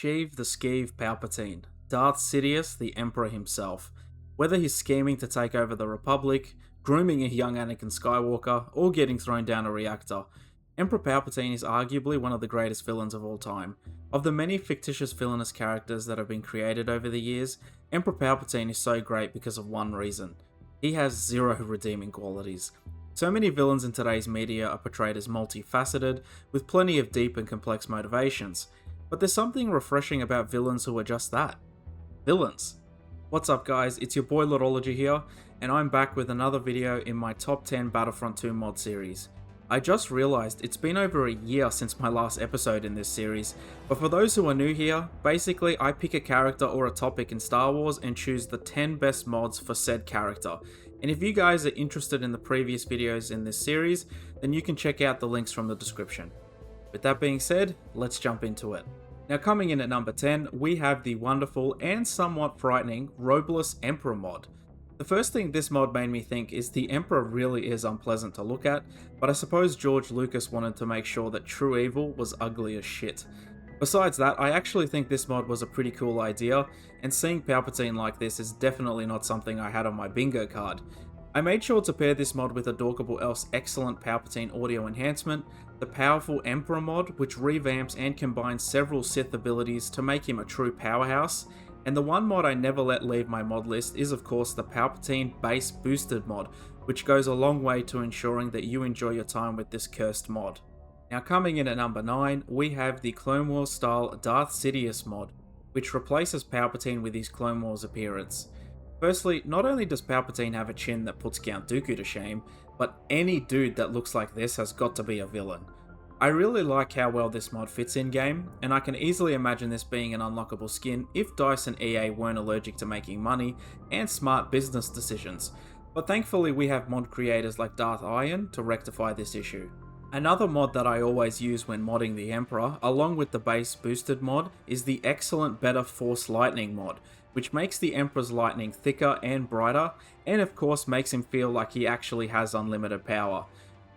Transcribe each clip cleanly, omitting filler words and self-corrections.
Sheev the Skeev Palpatine, Darth Sidious, the Emperor himself. Whether he's scheming to take over the Republic, grooming a young Anakin Skywalker, or getting thrown down a reactor, Emperor Palpatine is arguably one of the greatest villains of all time. Of the many fictitious villainous characters that have been created over the years, Emperor Palpatine is so great because of one reason. He has zero redeeming qualities. So many villains in today's media are portrayed as multifaceted, with plenty of deep and complex motivations. But there's something refreshing about villains who are just that. Villains. What's up guys, it's your boy Lorology here, and I'm back with another video in my top 10 Battlefront 2 mod series. I just realised it's been over a year since my last episode in this series, but for those who are new here, basically I pick a character or a topic in Star Wars and choose the 10 best mods for said character. And if you guys are interested in the previous videos in this series, then you can check out the links from the description. With that being said, let's jump into it. Now coming in at number 10, we have the wonderful and somewhat frightening Robeless Emperor mod. The first thing this mod made me think is the Emperor really is unpleasant to look at, but I suppose George Lucas wanted to make sure that true evil was ugly as shit. Besides that, I actually think this mod was a pretty cool idea, and seeing Palpatine like this is definitely not something I had on my bingo card. I made sure to pair this mod with Adorkable Elf's excellent Palpatine audio enhancement, the powerful Emperor mod which revamps and combines several Sith abilities to make him a true powerhouse, and the one mod I never let leave my mod list is of course the Palpatine base boosted mod, which goes a long way to ensuring that you enjoy your time with this cursed mod. Now coming in at number 9, we have the Clone Wars style Darth Sidious mod, which replaces Palpatine with his Clone Wars appearance. Firstly, not only does Palpatine have a chin that puts Count Dooku to shame, but any dude that looks like this has got to be a villain. I really like how well this mod fits in game, and I can easily imagine this being an unlockable skin if DICE and EA weren't allergic to making money and smart business decisions, but thankfully we have mod creators like Darth Iron to rectify this issue. Another mod that I always use when modding the Emperor, along with the base boosted mod, is the excellent Better Force Lightning mod, which makes the Emperor's lightning thicker and brighter, and of course makes him feel like he actually has unlimited power.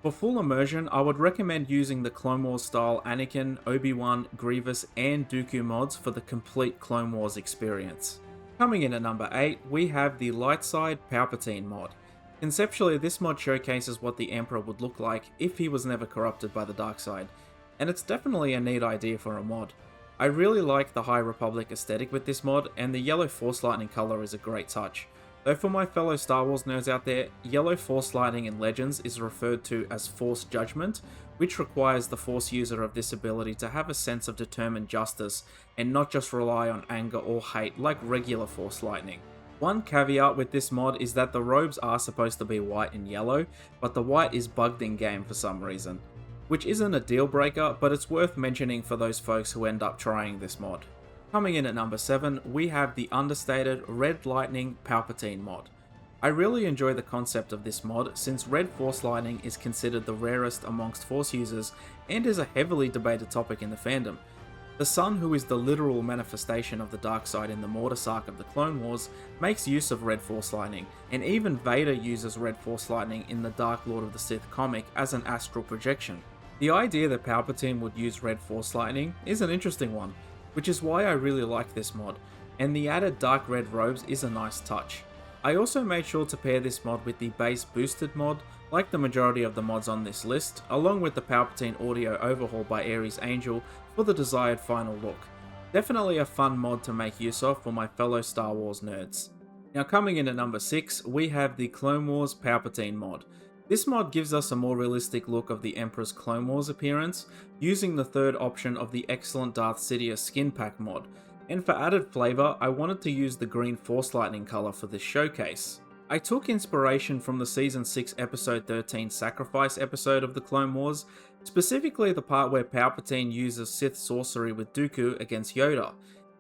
For full immersion, I would recommend using the Clone Wars style Anakin, Obi-Wan, Grievous and Dooku mods for the complete Clone Wars experience. Coming in at number 8, we have the Lightsabers Palpatine mod. Conceptually, this mod showcases what the Emperor would look like if he was never corrupted by the dark side, and it's definitely a neat idea for a mod. I really like the High Republic aesthetic with this mod, and the yellow Force Lightning colour is a great touch. Though for my fellow Star Wars nerds out there, yellow Force Lightning in Legends is referred to as Force Judgment, which requires the Force user of this ability to have a sense of determined justice, and not just rely on anger or hate like regular Force Lightning. One caveat with this mod is that the robes are supposed to be white and yellow, but the white is bugged in game for some reason. Which isn't a deal breaker, but it's worth mentioning for those folks who end up trying this mod. Coming in at number 7, we have the understated Red Lightning Palpatine mod. I really enjoy the concept of this mod since Red Force Lightning is considered the rarest amongst Force users and is a heavily debated topic in the fandom. The Son, who is the literal manifestation of the dark side in the Mortis arc of the Clone Wars, makes use of Red Force Lightning, and even Vader uses Red Force Lightning in the Dark Lord of the Sith comic as an astral projection. The idea that Palpatine would use Red Force Lightning is an interesting one, which is why I really like this mod, and the added dark red robes is a nice touch. I also made sure to pair this mod with the base boosted mod, like the majority of the mods on this list, along with the Palpatine audio overhaul by Ares Angel for the desired final look. Definitely a fun mod to make use of for my fellow Star Wars nerds. Now coming in at number 6, we have the Clone Wars Palpatine mod. This mod gives us a more realistic look of the Emperor's Clone Wars appearance, using the third option of the excellent Darth Sidious skin pack mod, and for added flavour I wanted to use the green Force Lightning colour for this showcase. I took inspiration from the Season 6 Episode 13 Sacrifice episode of the Clone Wars, specifically the part where Palpatine uses Sith sorcery with Dooku against Yoda,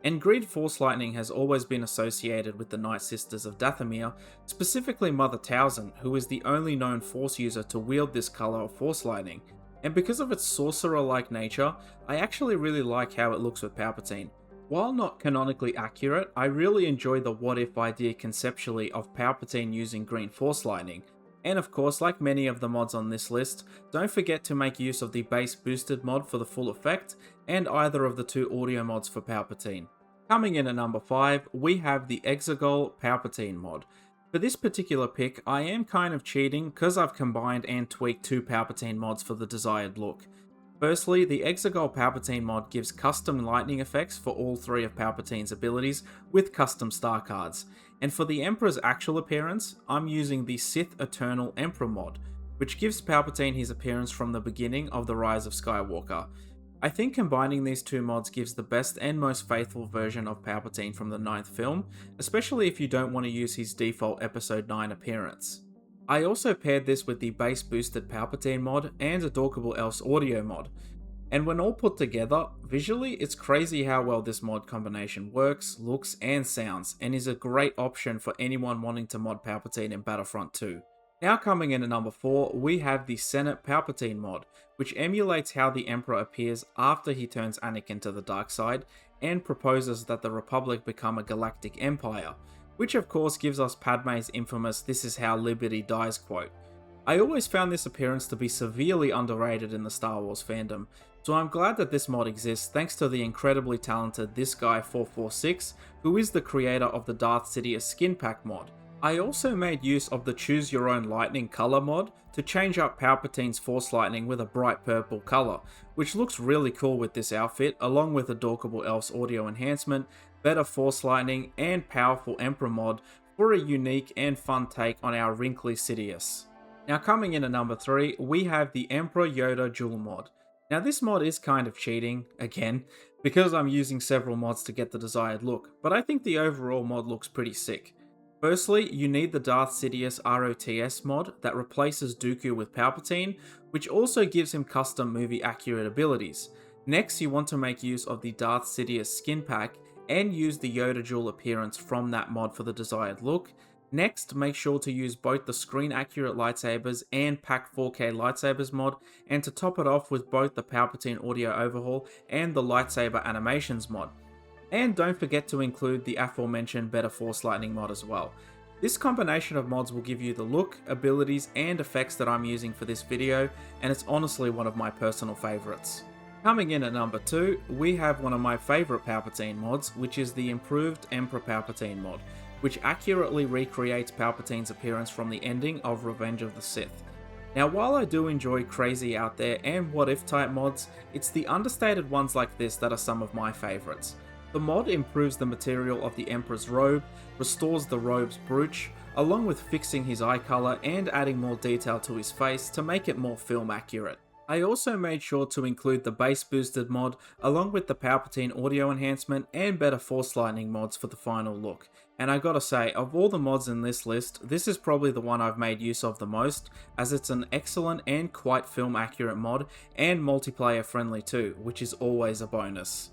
and green Force Lightning has always been associated with the Night Sisters of Dathomir, specifically Mother Towson, who is the only known Force user to wield this colour of Force Lightning, and because of its sorcerer-like nature, I actually really like how it looks with Palpatine. While not canonically accurate, I really enjoy the what-if idea conceptually of Palpatine using green Force Lightning. And of course, like many of the mods on this list, don't forget to make use of the base boosted mod for the full effect, and either of the two audio mods for Palpatine. Coming in at number 5, we have the Exegol Palpatine mod. For this particular pick, I am kind of cheating because I've combined and tweaked two Palpatine mods for the desired look. Firstly, the Exegol Palpatine mod gives custom lightning effects for all three of Palpatine's abilities with custom star cards, and for the Emperor's actual appearance, I'm using the Sith Eternal Emperor mod, which gives Palpatine his appearance from the beginning of The Rise of Skywalker. I think combining these two mods gives the best and most faithful version of Palpatine from the 9th film, especially if you don't want to use his default Episode 9 appearance. I also paired this with the base boosted Palpatine mod and a Dorkable Else audio mod, and when all put together, visually it's crazy how well this mod combination works, looks and sounds, and is a great option for anyone wanting to mod Palpatine in Battlefront 2. Now coming in at number 4, we have the Senate Palpatine mod, which emulates how the Emperor appears after he turns Anakin to the dark side, and proposes that the Republic become a galactic empire, which of course gives us Padme's infamous "This is how liberty dies" quote. I always found this appearance to be severely underrated in the Star Wars fandom, so I'm glad that this mod exists thanks to the incredibly talented This Guy 446, who is the creator of the Darth Sidious skin pack mod. I also made use of the Choose Your Own Lightning color mod to change up Palpatine's Force Lightning with a bright purple color, which looks really cool with this outfit, along with a Dorkable Else audio enhancement, better Force Lightning, and powerful Emperor mod for a unique and fun take on our wrinkly Sidious. Now coming in at number 3, we have the Emperor Yoda dual mod. Now this mod is kind of cheating, again, because I'm using several mods to get the desired look, but I think the overall mod looks pretty sick. Firstly, you need the Darth Sidious ROTS mod that replaces Dooku with Palpatine, which also gives him custom movie accurate abilities. Next, you want to make use of the Darth Sidious skin pack and use the Yoda dual appearance from that mod for the desired look. Next, make sure to use both the screen accurate lightsabers and pack 4K lightsabers mod, and to top it off with both the Palpatine audio overhaul and the lightsaber animations mod. And don't forget to include the aforementioned Better Force Lightning mod as well. This combination of mods will give you the look, abilities and effects that I'm using for this video, and it's honestly one of my personal favourites. Coming in at number 2, we have one of my favourite Palpatine mods, which is the improved Emperor Palpatine mod, which accurately recreates Palpatine's appearance from the ending of Revenge of the Sith. Now while I do enjoy crazy out there and what if type mods, it's the understated ones like this that are some of my favourites. The mod improves the material of the Emperor's robe, restores the robe's brooch, along with fixing his eye colour and adding more detail to his face to make it more film accurate. I also made sure to include the base boosted mod along with the Palpatine audio enhancement and better Force Lightning mods for the final look. And I gotta say, of all the mods in this list, this is probably the one I've made use of the most, as it's an excellent and quite film accurate mod and multiplayer friendly too, which is always a bonus.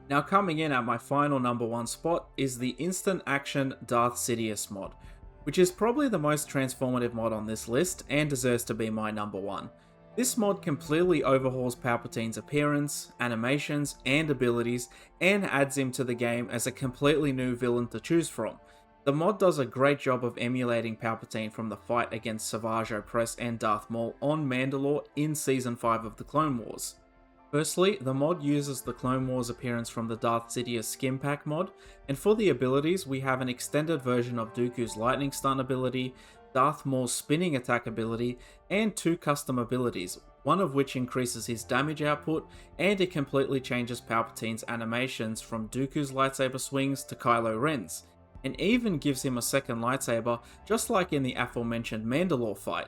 Now coming in at my final number 1 spot is the Instant Action Darth Sidious mod, which is probably the most transformative mod on this list and deserves to be my number 1. This mod completely overhauls Palpatine's appearance, animations, and abilities, and adds him to the game as a completely new villain to choose from. The mod does a great job of emulating Palpatine from the fight against Savage Opress and Darth Maul on Mandalore in Season 5 of the Clone Wars. Firstly, the mod uses the Clone Wars appearance from the Darth Sidious skin pack mod, and for the abilities we have an extended version of Dooku's lightning stun ability, Darth Maul's spinning attack ability, and 2 custom abilities, one of which increases his damage output, and it completely changes Palpatine's animations from Dooku's lightsaber swings to Kylo Ren's, and even gives him a second lightsaber just like in the aforementioned Mandalore fight,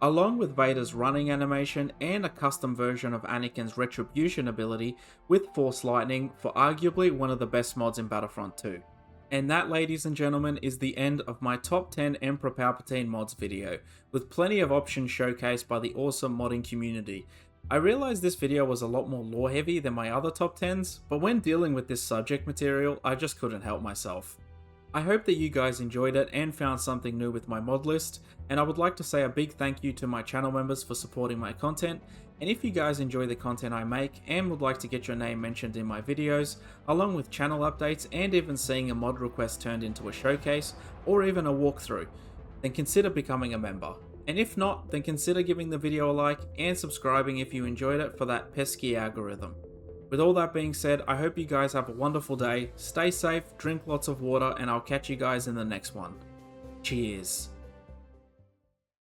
along with Vader's running animation and a custom version of Anakin's Retribution ability with Force Lightning for arguably one of the best mods in Battlefront 2. And that, ladies and gentlemen, is the end of my top 10 Emperor Palpatine mods video, with plenty of options showcased by the awesome modding community. I realized this video was a lot more lore heavy than my other top 10s, but when dealing with this subject material, I just couldn't help myself. I hope that you guys enjoyed it and found something new with my mod list, and I would like to say a big thank you to my channel members for supporting my content, and if you guys enjoy the content I make and would like to get your name mentioned in my videos, along with channel updates and even seeing a mod request turned into a showcase or even a walkthrough, then consider becoming a member. And if not, then consider giving the video a like and subscribing if you enjoyed it for that pesky algorithm. With all that being said, I hope you guys have a wonderful day, stay safe, drink lots of water, and I'll catch you guys in the next one. Cheers.